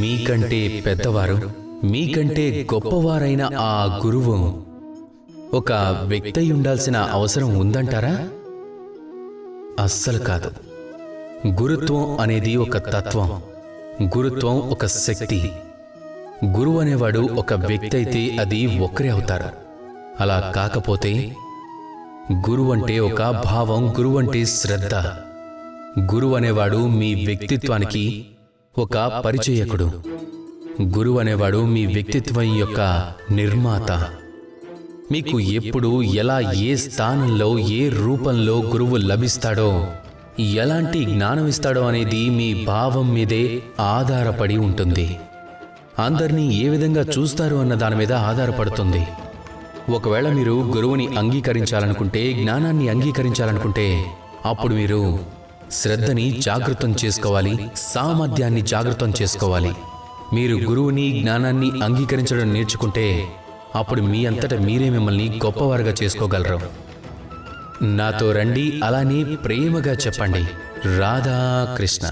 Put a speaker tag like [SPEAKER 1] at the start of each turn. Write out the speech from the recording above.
[SPEAKER 1] మీకంటే పెద్దవారు, మీకంటే గొప్పవారైన ఆ గురువు ఒక వ్యక్తి అయి ఉండాల్సిన అవసరం ఉందంటారా? అస్సలు కాదు. గురుత్వం అనేది ఒక తత్వం, గురుత్వం ఒక శక్తి. గురువు అనేవాడు ఒక వ్యక్తి అయితే అది ఒక్కరే అవుతారు. అలా కాకపోతే గురువు అంటే ఒక భావం, గురువు అంటే శ్రద్ధ. గురువు అనేవాడు మీ వ్యక్తిత్వానికి ఒక పరిచయకుడు. గురువు అనేవాడు మీ వ్యక్తిత్వం యొక్క నిర్మాత. మీకు ఎప్పుడు ఎలా, ఏ స్థానంలో, ఏ రూపంలో గురువు లభిస్తాడో, ఎలాంటి జ్ఞానం ఇస్తాడో అనేది మీ భావం మీదే ఆధారపడి ఉంటుంది. అందరినీ ఏ విధంగా చూస్తారు అన్న దాని మీద ఆధారపడుతుంది. ఒకవేళ మీరు గురువుని అంగీకరించాలనుకుంటే, జ్ఞానాన్ని అంగీకరించాలనుకుంటే, అప్పుడు మీరు శ్రద్ధని జాగృతం చేసుకోవాలి, సామర్థ్యాన్ని జాగృతం చేసుకోవాలి. మీరు గురువుని, జ్ఞానాన్ని అంగీకరించడం నేర్చుకుంటే అప్పుడు మీ అంతటా మీరే మిమ్మల్ని గొప్పవారుగా చేసుకోగలరు. నాతో రండి, అలానే ప్రేమగా చెప్పండి, రాధా కృష్ణ.